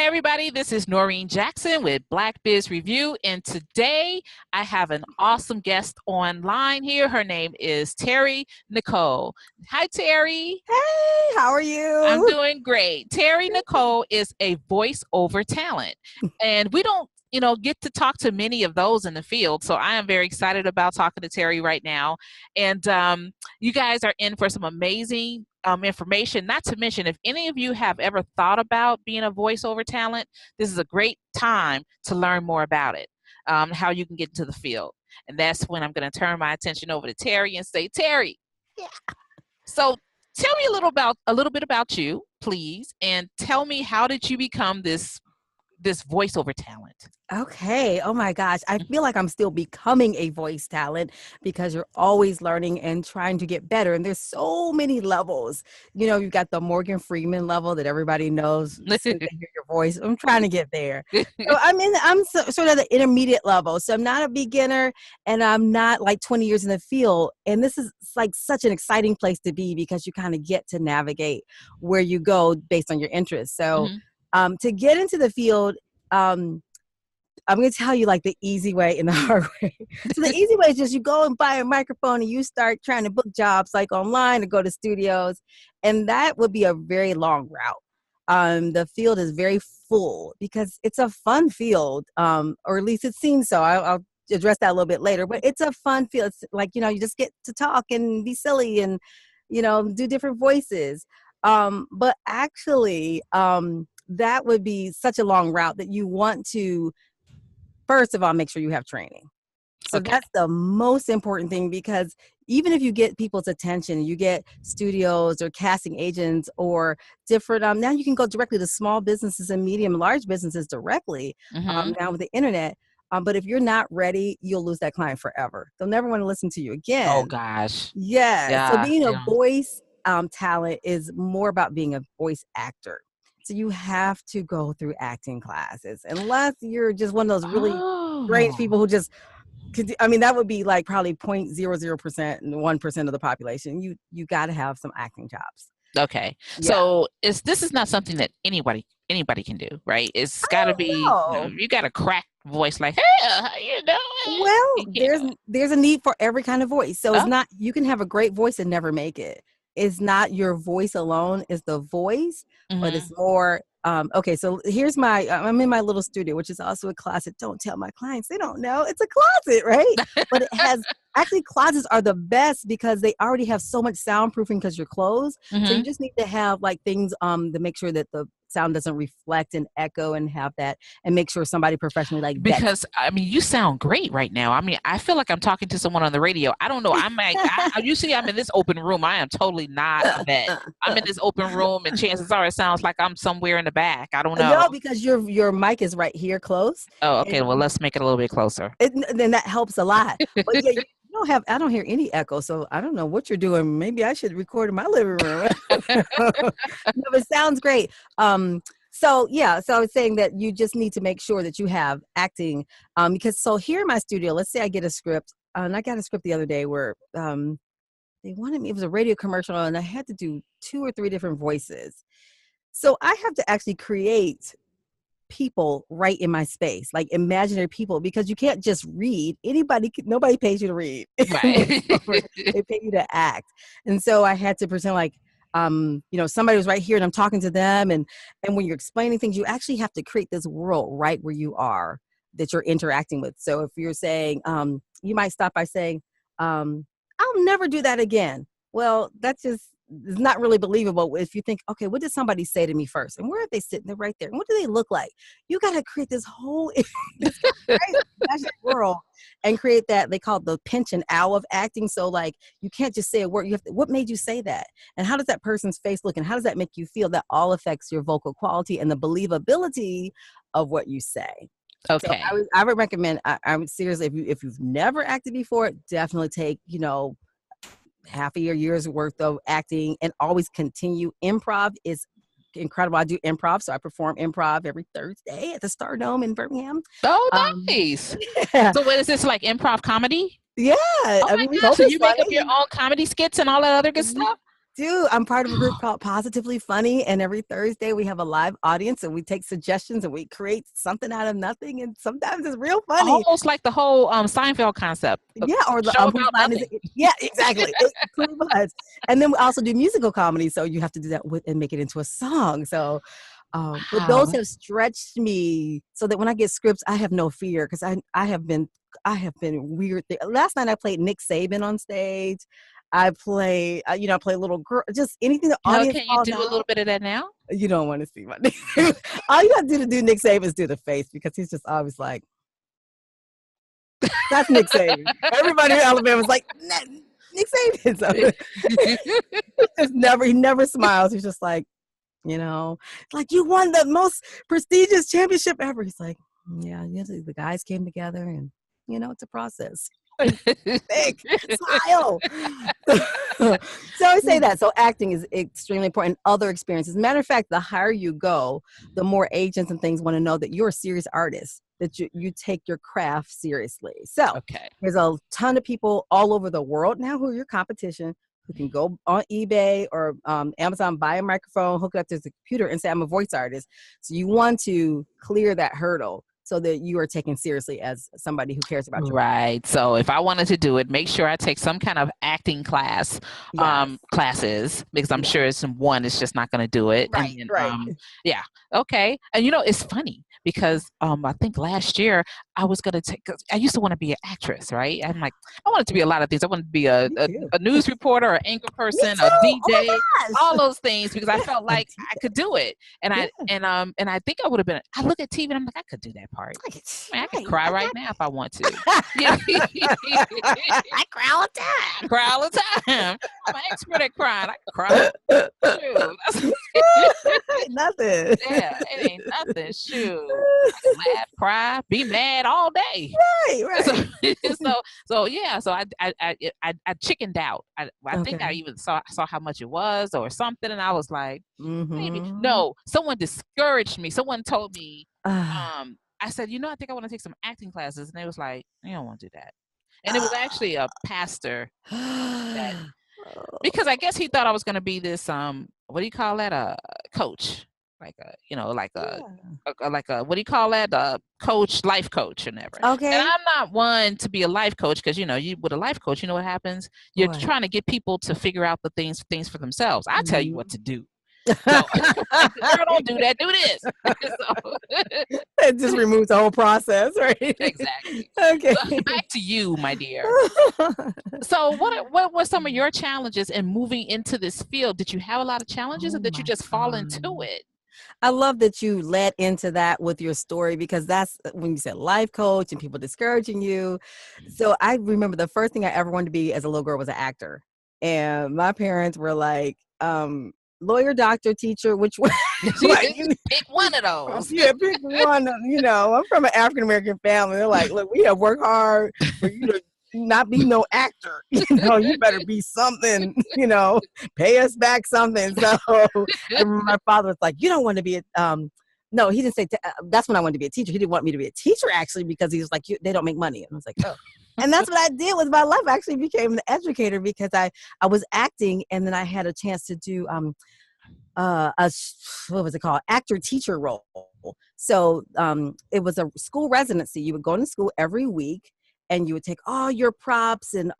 everybody. This is Noreen Jackson with Black Biz Review. And today I have an awesome guest online here. Her name is Terri Nicole. Hi, Terri. Hey, how are I'm you? doing great. Terri Nicole is a voiceover talent. And we don't get to talk to many of those in the field. So I am very excited about talking to Terri right now. And you guys are in for some amazing information. Not to mention, if any of you have ever thought about being a voiceover talent, this is a great time to learn more about it, how you can get into the field. And that's when I'm going to turn my attention over to Terri and say, Terri, Yeah. so tell me a little bit about you, please, and tell me, how did you become this voiceover talent? Okay. Oh my gosh. I feel like I'm still becoming a voice talent because you're always learning and trying to get better. And there's so many levels. You've got the Morgan Freeman level that everybody knows as soon as they hear your voice. I'm trying to get there. So sort of the intermediate level. So I'm not a beginner and I'm not like 20 years in the field. And this is like such an exciting place to be because you kind of get to navigate where you go based on your interests. So to get into the field, I'm going to tell you like the easy way and the hard way. So the easy way is just you go and buy a microphone and you start trying to book jobs like online or go to studios. And that would be a very long route. The field is very full because it's a fun field, or at least it seems so. I'll address that a little bit later, but it's a fun field. It's like, you just get to talk and be silly and, do different voices. But actually, that would be such a long route that you want to, first of all, make sure you have training. So that's the most important thing, because even if you get people's attention, you get studios or casting agents or different, now you can go directly to small businesses and medium and large businesses directly now with the internet. But if you're not ready, you'll lose that client forever. They'll never want to listen to you again. Oh, gosh. Yeah. So being a voice talent is more about being a voice actor. So you have to go through acting classes, unless you're just one of those really strange people who just, that would be like probably 0.00% and 1% of the population. You got to have some acting jobs. Okay. Yeah. So this is not something that anybody can do, right? It's got to be, you got a crack voice like, hey, how you doing? Well, there's a need for every kind of voice. So it's not, you can have a great voice and never make it. It's not your voice alone, it's the voice, but it's more, okay, so here's I'm in my little studio, which is also a closet. Don't tell my clients, they don't know. It's a closet, right? But it has, actually closets are the best because they already have so much soundproofing because you're closed. So you just need to have like things to make sure that the sound doesn't reflect and echo and have that, and make sure somebody professionally like that. Because you sound great right now. I feel like I'm talking to someone on the radio. I don't know. I'm like, usually I'm in this open room. I am totally not a vet. I'm in this open room, and chances are it sounds like I'm somewhere in the back. I don't know. No, because your mic is right here close. Oh, okay. Well, let's make it a little bit closer. Then that helps a lot. But yeah, I don't hear any echo, so I don't know what you're doing. Maybe I should record in my living room. No, it sounds great. So I was saying that you just need to make sure that you have acting, because so here in my studio, let's say I get a script, and I got a script the other day where they wanted me, it was a radio commercial, and I had to do 2 or 3 different voices. So I have to actually create people right in my space, like imaginary people, because you can't just read. Nobody pays you to read. Right. They pay you to act. And so I had to pretend like, somebody was right here and I'm talking to them. And when you're explaining things, you actually have to create this world right where you are that you're interacting with. So if you're saying, you might stop by saying, I'll never do that again. Well, that's just, it's not really believable if you think, okay, what did somebody say to me first? And where are they sitting? They're right there. And what do they look like? You got to create this whole imaginary world and create that. They call it the pinch and owl of acting. So like, you can't just say a word. You have to, what made you say that? And how does that person's face look? And how does that make you feel? That all affects your vocal quality and the believability of what you say. Okay. So I would recommend, I would seriously, if you've never acted before, definitely take, half a year's worth of acting and always continue. Improv is incredible. I do improv, so I perform improv every Thursday at the Stardome in Birmingham. Oh, nice. Yeah. So what is this, like improv comedy? Yeah. Oh my gosh, so you make up your own comedy skits and all that other good stuff? do. I'm part of a group called Positively Funny, and every Thursday we have a live audience, and we take suggestions and we create something out of nothing, and sometimes it's real funny. Almost like the whole Seinfeld concept. A Yeah, or the show whose about line is nothing. it? Yeah, exactly. It pretty much. And then we also do musical comedy, so you have to do that with and make it into a song. So, but those Wow. have stretched me so that when I get scripts, I have no fear because I have been weird. Last night I played Nick Saban on stage. I play, I play little girl, just anything the How audience can you calls do a little out. bit of that now? You don't want to see my Nick. All you got to do Nick Saban is do the face because he's just always like, that's Nick Saban. Everybody in Alabama is like, Nick Saban. So he never smiles. He's just like, like you won the most prestigious championship ever. He's like, yeah, the guys came together and it's a process. Think, smile. So I say that. So acting is extremely important. Other experiences. Matter of fact, the higher you go, the more agents and things want to know that you're a serious artist, that you take your craft seriously. So Okay. there's a ton of people all over the world now who are your competition who can go on eBay or Amazon, buy a microphone, hook it up to the computer and say, I'm a voice artist. So you want to clear that hurdle so that you are taken seriously as somebody who cares about your craft. Right. So if I wanted to do it, make sure I take some kind of acting Yes. classes, because I'm Yeah. sure it's just not going to do it. And Right, then, right. yeah. Okay. And it's funny because I think last year I was going to take, 'cause I used to want to be an actress, right? I'm like, I wanted to be a lot of things. I wanted to be a, Me a, too. a news reporter, an anchor Me person, a too. Oh DJ, my all gosh. those things because I felt A like I could do it. And Yeah. I think I would have been, I look at TV and I'm like, I could do that part. Man, I could Right. cry I right got now if I want to. Yeah. I cry all the I time. cry all the time. I'm an expert at crying. I can cry. Shoot. Nothing. Yeah, it ain't nothing. Shoot. I can laugh, cry, be mad all day. Right, So, right. so yeah. So I chickened out. I think I Okay. even saw how much it was or something, and I was like, maybe Mm-hmm. no. Someone discouraged me. Someone told me. Ah. I said, I think I want to take some acting classes, and they was like, you don't want to do that. And it was actually a pastor that, because I guess he thought I was going to be this what do you call that, a coach, like a like Yeah. what do you call that, coach, life coach or whatever. And Okay. I'm not one to be a life coach because you with a life coach, you know what happens, you're What? trying to get people to figure out the things for themselves. I tell you Mhm. what to do. So girl, don't do that, do this. So It just removes the whole process, right? exactly. Okay. So back to you, my dear. So what were some of your challenges in moving into this field? Did you have a lot of challenges or Oh did you my just fall into God. it? I love that you led into that with your story because that's when you said life coach and people discouraging you. So I remember the first thing I ever wanted to be as a little girl was an actor. And my parents were like, lawyer, doctor, teacher, which one? Like, Pick one of those. yeah, pick one. I'm from an African American family. They're like, look, we have worked hard for you to not be no actor. You better be something. Pay us back something. So I remember my father was like, you don't want to be a no, he didn't say that's when I wanted to be a teacher. He didn't want me to be a teacher actually because he was like, they don't make money. And I was like, oh. And that's what I did with my life. I actually became an educator because I was acting and then I had a chance to do what was it called, actor teacher role. So it was a school residency. You would go into school every week and you would take all your props and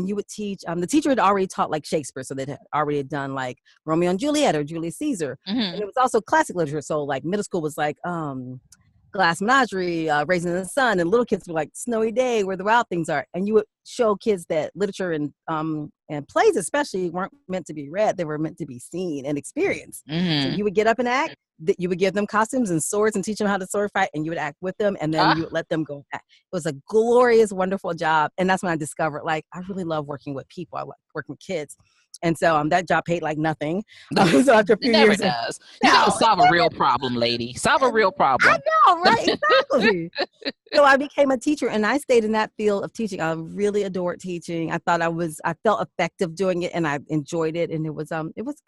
you would teach. The teacher had already taught like Shakespeare, so they had already done like Romeo and Juliet or Julius Caesar. And Hmm. it was also classic literature. So like middle school was like Glass Menagerie, Raising the Sun, and little kids were like Snowy Day, Where the Wild Things Are. And you would show kids that literature and plays especially weren't meant to be read; they were meant to be seen and experienced. So Hmm. you would get up and act. That you would give them costumes and swords and teach them how to sword fight, and you would act with them, and then you Ah, would let them go act. It was a glorious, wonderful job, and that's when I discovered like I really love working with people. I like working with kids, and so that job paid like nothing. So after a it few never years, does. You got to no, solve a real problem, lady. Solve a real I problem. know, right? Exactly. So I became a teacher and I stayed in that field of teaching. I really adored teaching. I felt effective doing it and I enjoyed it and it was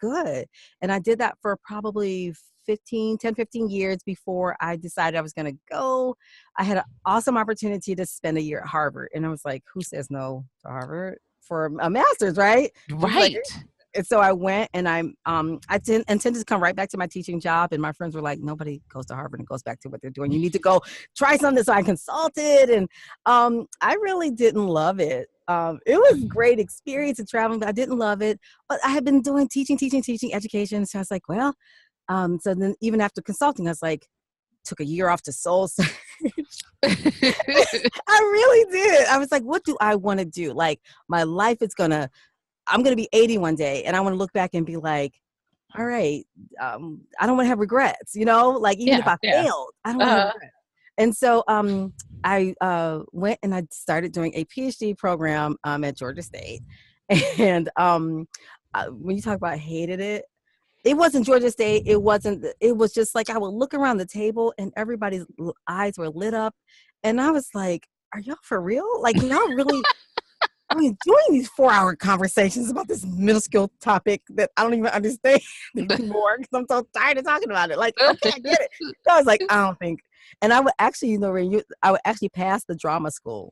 good. And I did that for probably 15 years before I decided I was going to go. I had an awesome opportunity to spend a year at Harvard and I was like, who says no to Harvard for a master's, right? It's like Right. And so I went, and intended to come right back to my teaching job. And my friends were like, nobody goes to Harvard and goes back to what they're doing. You need to go try something. So I consulted, and I really didn't love it. It was a great experience of traveling, but I didn't love it. But I had been doing teaching education. So I was like, well, so then even after consulting, I was like, took a year off to soul search. I really did. I was like, what do I want to do? Like, my life is I'm going to be 80 one day, and I want to look back and be like, all right, I don't want to have regrets, like even if Yeah, I yeah. failed, I don't want to have regrets. And so I went and I started doing a PhD program at Georgia State. And when you talk about hated it, it wasn't Georgia State. It was just like, I would look around the table and everybody's eyes were lit up. And I was like, are y'all for real? Like, y'all really, doing these 4-hour conversations about this minuscule topic that I don't even understand anymore because I'm so tired of talking about it. Like, okay, I get it. So I was like, I don't think. And I would actually, I would actually pass the drama school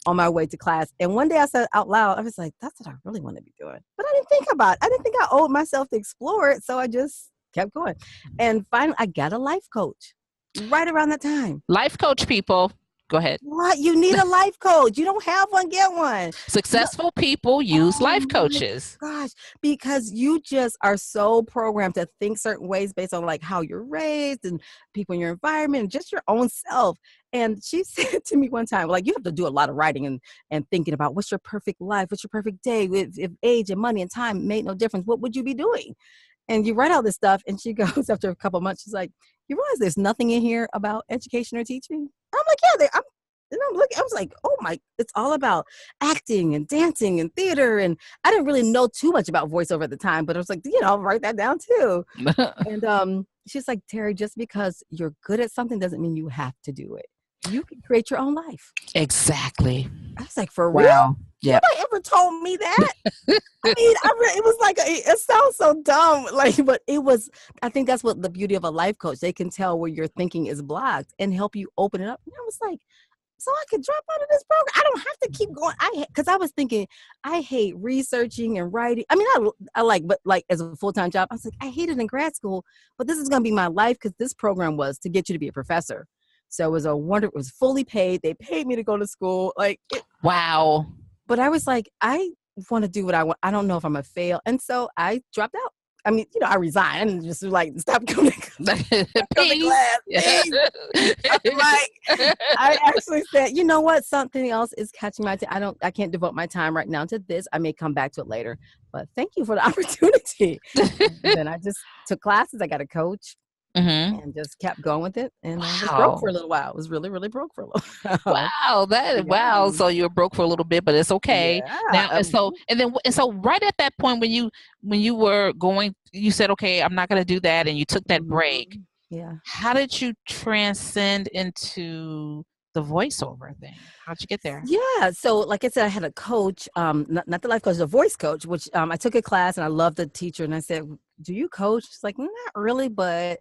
on my way to class. And one day I said out loud, I was like, that's what I really want to be doing. But I didn't think about it. I didn't think I owed myself to explore it. So I just kept going. And finally, I got a life coach right around that time. Life coach, people. Go ahead. What? You need a life coach. You don't have one, get one. Successful people use life My coaches. gosh, because you just are so programmed to think certain ways based on like how you're raised and people in your environment and just your own self. And she said to me one time, like, you have to do a lot of writing and thinking about what's your perfect life, what's your perfect day, if age and money and time made no difference, what would you be doing? And you write all this stuff, and she goes after a couple of months, she's like, you realize there's nothing in here about education or teaching? I'm like, yeah, and I'm looking, I was like, oh my, it's all about acting and dancing and theater. And I didn't really know too much about voiceover at the time, but I was like, write that down too. And she's like, Terri, just because you're good at something doesn't mean you have to do it. You can create your own life. Exactly. I was like, for Wow. real? Yeah. Nobody ever told me that. I mean, it was like, it sounds so dumb, like, but I think that's what the beauty of a life coach. They can tell where your thinking is blocked and help you open it up. And I was like, so I could drop out of this program. I don't have to keep going. Because I was thinking, I hate researching and writing. I mean, I like, but like as a full-time job, I was like, I hate it in grad school, but this is going to be my life because this program was to get you to be a professor. So it was it was fully paid. They paid me to go to school. Wow. But I was like, I want to do what I want. I don't know if I'm going to fail. And so I dropped out. I mean, I resigned and just like, stop coming to class. I'm like, I actually said, you know what? Something else is catching my attention. I can't devote my time right now to this. I may come back to it later, but thank you for the opportunity. Then I just took classes. I got a coach. And just kept going with it. And I was broke for a little while. I was really, really broke for a little while. Wow. Wow. So you were broke for a little bit, but it's okay. Yeah. Now, and so right at that point when you were going, you said, okay, I'm not going to do that. And you took that break. Yeah. How did you transcend into the voiceover thing? How'd you get there? Yeah. So like I said, I had a coach, not the life coach, the voice coach, which I took a class and I loved the teacher. And I said, do you coach? She's like, not really, but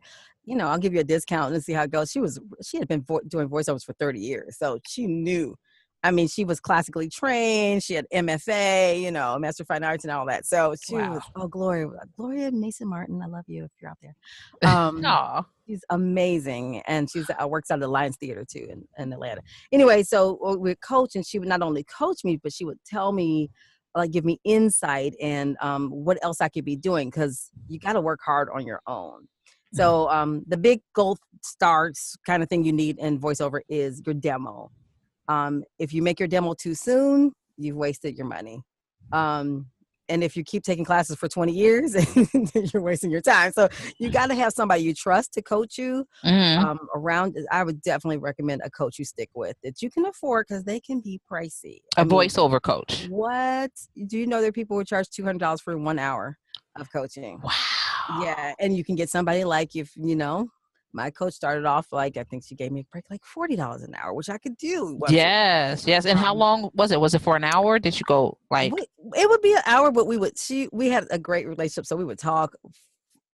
I'll give you a discount and see how it goes. She had been doing voiceovers for 30 years. So she knew, I mean, she was classically trained. She had MFA, Master of Fine Arts and all that. So she was, Gloria Mason Martin. I love you if you're out there. She's amazing. And she works out of the Lions Theater too in Atlanta. Anyway, so we coach, and she would not only coach me, but she would tell me, like, give me insight and what else I could be doing, because you got to work hard on your own. So the big gold stars kind of thing you need in voiceover is your demo. If you make your demo too soon, you've wasted your money. And if you keep taking classes for 20 years, you're wasting your time. So you got to have somebody you trust to coach you around. I would definitely recommend a coach you stick with that you can afford, because they can be pricey. Voiceover coach. What? Do you know there are people who charge $200 for 1 hour of coaching? Wow. Yeah. And you can get somebody like, my coach started off like, I think she gave me a break like $40 an hour, which I could do. Yes. And how long was it? Was it for an hour? Did you go like? It would be an hour, but we had a great relationship. So we would talk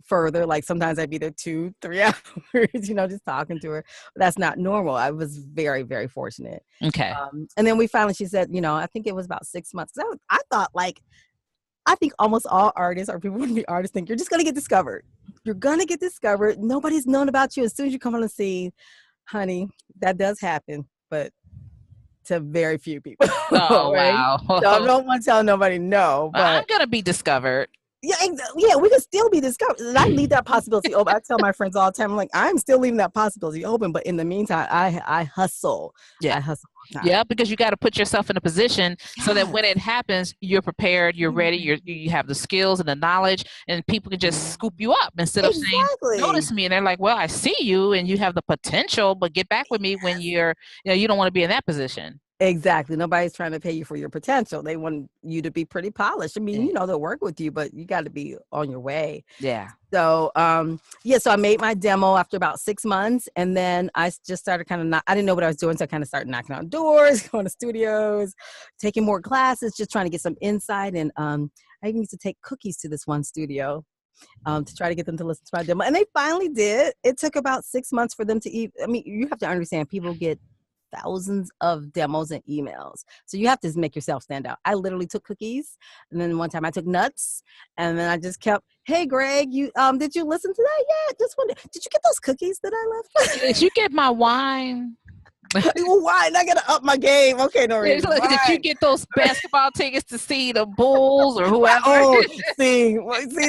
further. Like sometimes I'd be there 2-3 hours, just talking to her. But that's not normal. I was very, very fortunate. Okay. And then she said, I think it was about 6 months. I thought like, I think almost all artists or people who want to be artists think you're just going to get discovered. You're going to get discovered. Nobody's known about you. As soon as you come on the scene, honey, that does happen, but to very few people, Oh, right? So I wow. don't want to tell nobody no, I'm but gonna be discovered. yeah, yeah, we can still be discovered. And I leave that possibility open. I tell my friends all the time, I'm like, I'm still leaving that possibility open. But in the meantime, I hustle. Yeah. I hustle all the Yeah, time. because you got to put yourself in a position so that when it Yes. happens, you're prepared, you're ready, you have the skills and the knowledge, and people can just Mhm. scoop you up instead of saying, Exactly. "Notice me," and they're like, "Well, I see you, and you have the potential, but get back with me when you don't want to be in that position." Exactly. Nobody's trying to pay you for your potential. They want you to be pretty polished. I mean, Yeah. they'll work with you, but you got to be on your way. Yeah. So, yeah, so I made my demo after about 6 months, and then just started kind of not, I didn't know what I was doing. So I kind of started knocking on doors, going to studios, taking more classes, just trying to get some insight. And I even used to take cookies to this one studio to try to get them to listen to my demo. And they finally did. It took about 6 months for them to eat. I mean, you have to understand, people get thousands of demos and emails. So you have to make yourself stand out. I literally took cookies, and then one time I took nuts, and then I just kept, "Hey Greg, you did you listen to that? Yeah, just wonder, did you get those cookies that I left?" Did you get my wine? Well, why? I gotta up my game. Okay, Noreen, Look, did you why? get those basketball tickets to see the Bulls or Why? whoever? Oh, see,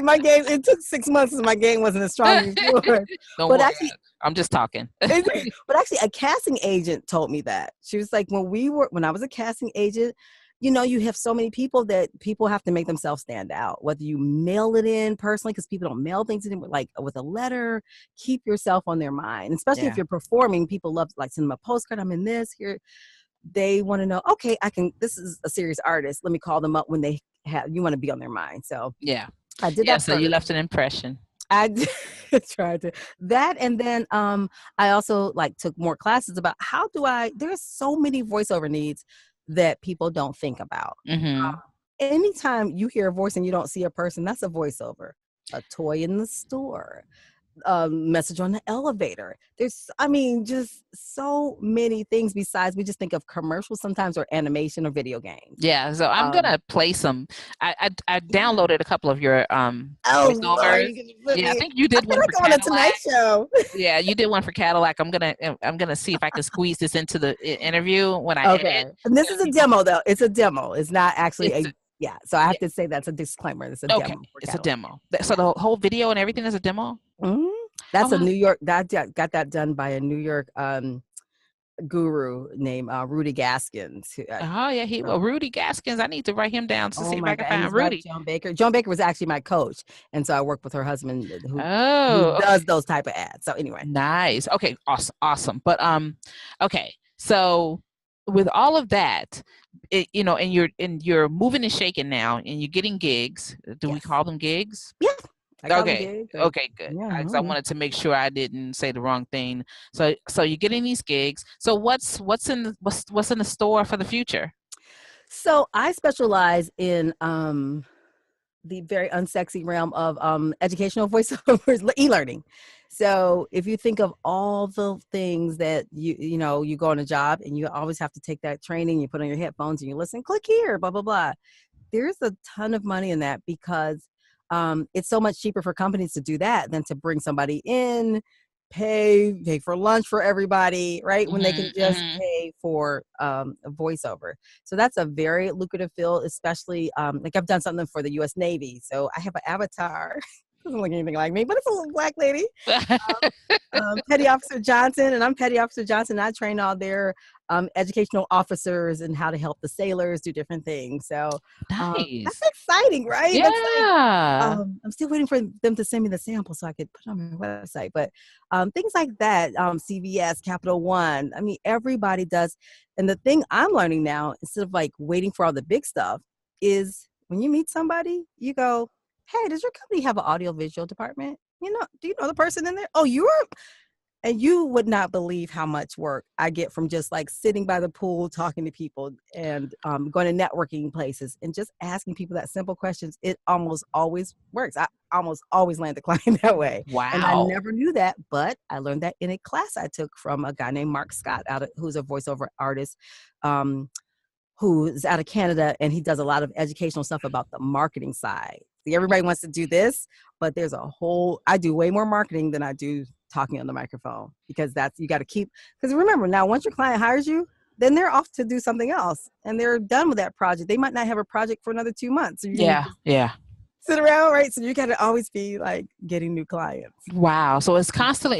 my game. It took 6 months, and my game wasn't as strong as yours. Don't But worry, actually, I'm just talking. but actually, a casting agent told me that. She was like, when I was a casting agent, you have so many people that people have to make themselves stand out. Whether you mail it in personally, because people don't mail things in like with a letter, keep yourself on their mind. Especially if Yeah. you're performing, people love like send them a postcard. I'm in this here. They want to know. Okay, I can. This is a serious artist. Let me call them up when they have. You want to be on their mind. So Yeah. I did Yeah. that So you first. left an impression. I did tried to that, and then I also like took more classes about how do I. There's so many voiceover needs that people don't think about. Hmm. Anytime you hear a voice and you don't see a person, that's a voiceover. A toy in the store, message on the elevator. I mean, just so many things besides we just think of commercials sometimes or animation or video games. Yeah. So I'm Um, gonna play some. I yeah. downloaded a couple of your Oh Lord, voiceovers. you can put Yeah, I me. think you I did feel one like for I'm on a Tonight Cadillac. Show. Yeah, you did one for Cadillac. I'm gonna see if I can squeeze this into the interview when I edit. Okay. And this Yeah, is a people. demo though. It's a demo. It's not actually It's a a, yeah. So I have yeah. to say that's a disclaimer. It's a Okay. demo for It's a Cadillac. demo. So Yeah. the whole video and everything is a demo. Mhm. Oh That's a wow. New York that got that done by a New York guru named Rudy Gaskins. Oh yeah. Well, Rudy Gaskins. I need to write him down to see Oh if my I can God. And find his wife, Rudy. Joan Baker. Joan Baker was actually my coach. And so I work with her husband who Oh, does those type of ads. So anyway. nice. Okay, awesome, awesome. But okay. So with all of that, and you're moving and shaking now, and you're getting gigs. Do we Yes. call them gigs? Yeah. I call them Okay. gigs. Okay, good. Yeah. I wanted to make sure I didn't say the wrong thing. So you're getting these gigs. So what's in the store for the future? So I specialize in the very unsexy realm of educational voiceovers, e-learning. So if you think of all the things that you go on a job and you always have to take that training, you put on your headphones and you listen, click here, blah blah blah. There's a ton of money in that because it's so much cheaper for companies to do that than to bring somebody in, pay for lunch for everybody, right? When they Hmm. can just Hmm. pay for a voiceover. So that's a very lucrative field, especially like I've done something for the U.S. Navy. So I have an avatar. Doesn't look anything like me, but it's a little black lady, Petty Officer Johnson, and I'm Petty Officer Johnson. I train all their educational officers and how to help the sailors do different things. So that's Nice. exciting, right? That's like Yeah. I'm still waiting for them to send me the sample so I could put it on my website. But things like that, CVS, Capital One. I mean, everybody does. And the thing I'm learning now, instead of like waiting for all the big stuff, is when you meet somebody, you go, "Hey, does your company have an audio visual department? Do you know the person in there? Oh, you're," and you would not believe how much work I get from just like sitting by the pool, talking to people and going to networking places and just asking people that simple questions. It almost always works. I almost always land the client that way. And I Wow. never knew that, but I learned that in a class I took from a guy named Mark Scott who's a voiceover artist. Um, who's out of Canada, and he does a lot of educational stuff about the marketing side. See, everybody wants to do this, but there's a whole, I do way more marketing than I do talking on the microphone, because that's, you got to keep, because remember now, once your client hires you, then they're off to do something else and they're done with that project. They might not have a project for another 2 months. So you're going to Yeah, just yeah. sit around, right? So you got to always be like getting new clients. Wow. So it's constant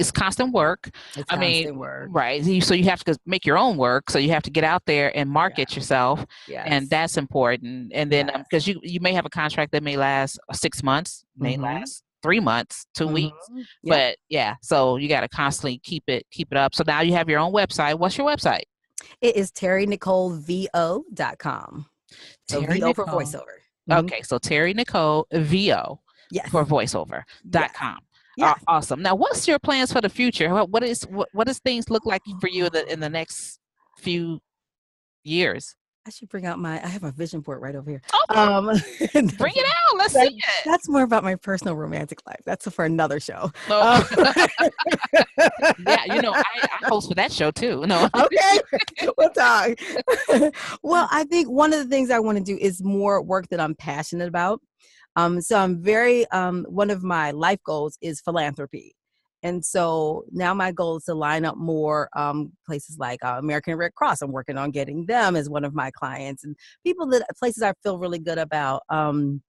work. It's I mean, constant work. right. So you have to make your own work. So you have to get out there and Yeah. market yourself. And Yes. that's important. And then, Yes. because you may have a contract that may last 6 months, may Mm-hmm. last 3 months, 2 weeks. Mm-hmm. Yep. But yeah, so you got to constantly keep it up. So now you have your own website. What's your website? It is terrinicolevo.com. So Terri VO for Nicole. voiceover. Mm-hmm. Okay, so Terri Nicole VO Yes. for voiceover.com. Yes. Yes. Awesome. Now, what's your plans for the future? What does things look like for you in the next few years? I should bring out I have a vision board right over here. Oh, bring it out. Let's see it. That's more about my personal romantic life. That's for another show. Oh. Yeah, I host for that show too. No. Okay, we'll talk. Well, I think one of the things I want to do is more work that I'm passionate about. So I'm very, one of my life goals is philanthropy. And so now my goal is to line up more places like American Red Cross. I'm working on getting them as one of my clients, and places I feel really good about. And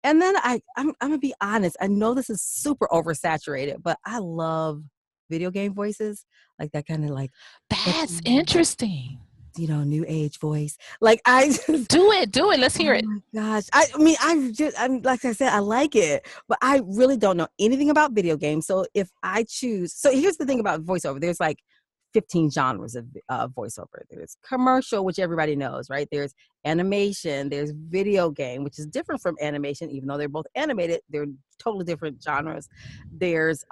then I'm gonna be honest. I know this is super oversaturated, but I love video game voices, like that kind of like That's interesting. New age voice. Like I just, do it. Let's hear it. Oh my gosh. I'm like I said, I like it, but I really don't know anything about video games. So if I choose, so here's the thing about voiceover. There's like 15 genres of voiceover. There's commercial, which everybody knows, right? There's animation, there's video game, which is different from animation, even though they're both animated, they're totally different genres. There's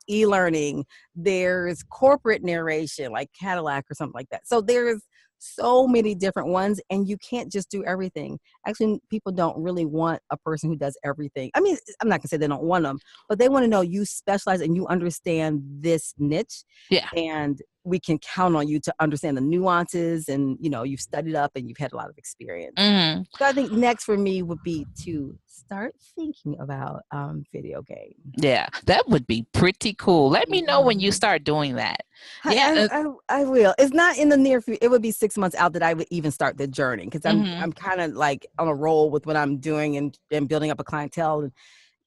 e-learning, there's corporate narration, like Cadillac or something like that. So there's so many different ones, and you can't just do everything. Actually, people don't really want a person who does everything. I mean, I'm not gonna say they don't want them, but they want to know you specialize and you understand this niche. Yeah. And we can count on you to understand the nuances, and you've studied up and you've had a lot of experience. Mm-hmm. So I think next for me would be to start thinking about video games. Yeah, that would be pretty cool. Let me know when you start doing that. Yeah, I will. It's not in the near future. It would be 6 months out that I would even start the journey, because I'm kind of like on a roll with what I'm doing and building up a clientele. And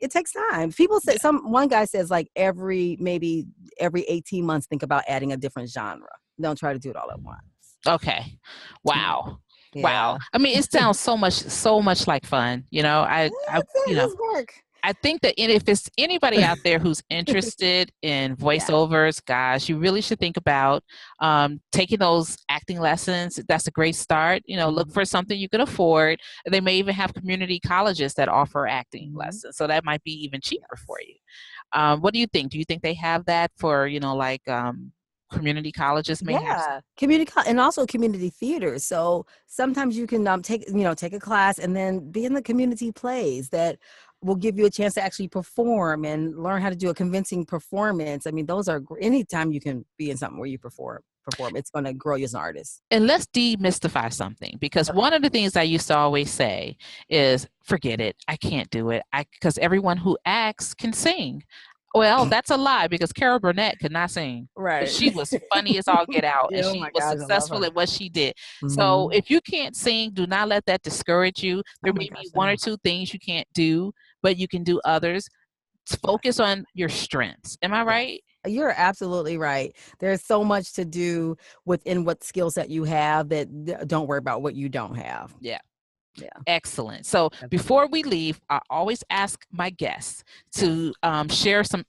it takes time. People say, one guy says like maybe every 18 months, think about adding a different genre. Don't try to do it all at once. Okay. Wow. Yeah. Wow. I mean, it sounds so much like fun. It's work. I think that if it's anybody out there who's interested in voiceovers, guys, you really should think about taking those acting lessons. That's a great start. Look for something you can afford. They may even have community colleges that offer acting lessons, so that might be even cheaper for you. What do you think? Do you think they have that for community colleges may have? Community and also community theaters. So sometimes you can take a class and then be in the community plays that will give you a chance to actually perform and learn how to do a convincing performance. I mean, those are anytime you can be in something where you perform, it's going to grow you as an artist. And let's demystify something, because one of the things I used to always say is, forget it, I can't do it, because everyone who acts can sing. Well, that's a lie, because Carol Burnett could not sing. Right. She was funny as all get out, and she was successful at what she did. So if you can't sing, do not let that discourage you. There may be one or two things you can't do, but you can do others. Focus on your strengths. Am I right? You're absolutely right. There's so much to do within what skill set you have, that don't worry about what you don't have. Yeah. Excellent. So before we leave, I always ask my guests to share some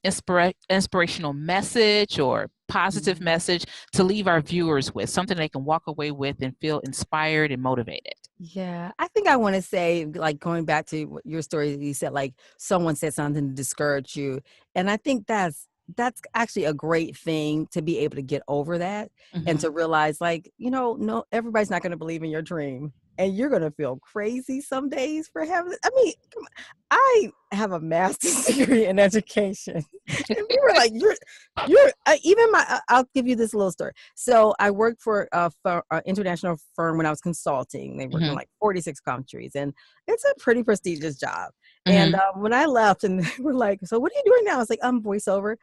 inspirational message or positive message to leave our viewers with, something they can walk away with and feel inspired and motivated. Yeah, I think I want to say, like, going back to your story, you said like someone said something to discourage you, and I think that's actually a great thing, to be able to get over that and to realize, like, no, everybody's not going to believe in your dream. And you're going to feel crazy some days for having it. I mean, I have a master's degree in education. And we were like, even I'll give you this little story. So I worked for an international firm when I was consulting. They worked in Mhm. like 46 countries, and it's a pretty prestigious job. And Mhm. when I left, and they were like, so what are you doing now? I was like, I'm voiceover.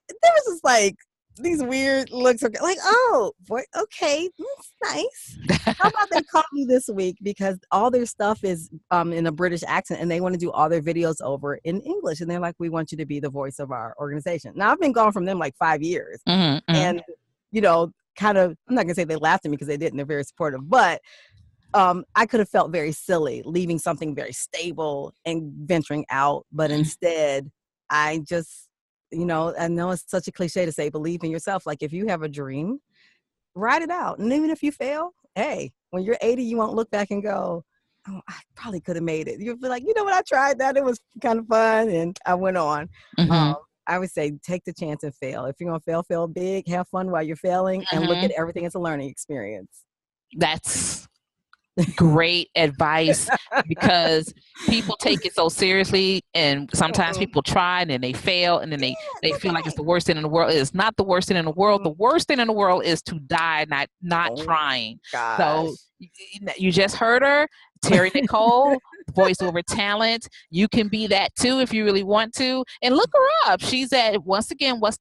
There was just like these weird looks, like, oh, boy, okay, that's nice. How about they call me this week because all their stuff is in a British accent, and they want to do all their videos over in English, and they're like, we want you to be the voice of our organization. Now I've been gone from them like 5 years, Mhm. Mhm. and kind of, I'm not gonna say they laughed at me because they didn't. They're very supportive, but I could have felt very silly leaving something very stable and venturing out, but instead, I just, I know it's such a cliche to say, believe in yourself. Like if you have a dream, write it out, and even if you fail, hey, when you're 80, you won't look back and go, "Oh, I probably could have made it." You'll be like, "You know what? I tried that. It was kind of fun, and I went on." Um, Mhm. I would say take the chance and fail. If you're gonna fail, fail big. Have fun while you're failing, and look at Mhm. everything as a learning experience. That's great advice because people take it so seriously, and sometimes Mm-mm. people try and then they fail, and then they That's feel like it's okay. the worst thing in the world. It's not the worst thing in the world. Mm. The worst thing in the world is to die not Oh trying. So gosh. you just heard her, Terri Nicole, voiceover talent. You can be that too if you really want to, and look her up. She's at, once again, what's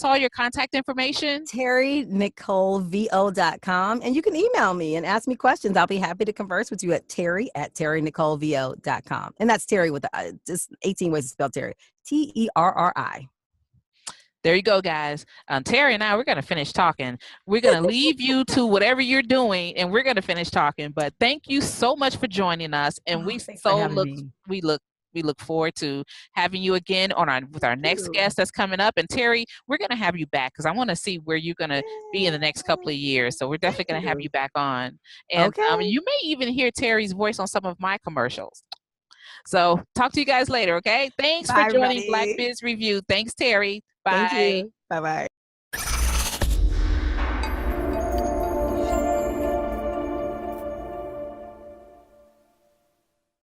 all your contact information? TerriNicoleVO.com. And you can email me and ask me questions. I'll be happy to converse with you at TerriNicoleVO.com. And that's Terry with just 18 ways to spell Terry. Terri. There you go, guys. Terri and I, we're going to finish talking. We're going to leave you to whatever you're doing, and we're going to finish talking. But thank you so much for joining us, and Oh, thanks for having me. we look forward to having you again on our with Thank our next you. guest that's coming up. And Terri, we're going to have you back because I want to see where you're going to be in the next couple of years. So we're Thank definitely going to have you. you back on, and Okay. you may even hear Terri's voice on some of my commercials. So talk to you guys later, okay? Thanks for Bye, joining Black everybody. Biz Review. Thanks, Terri. Thank Bye. you. Bye bye.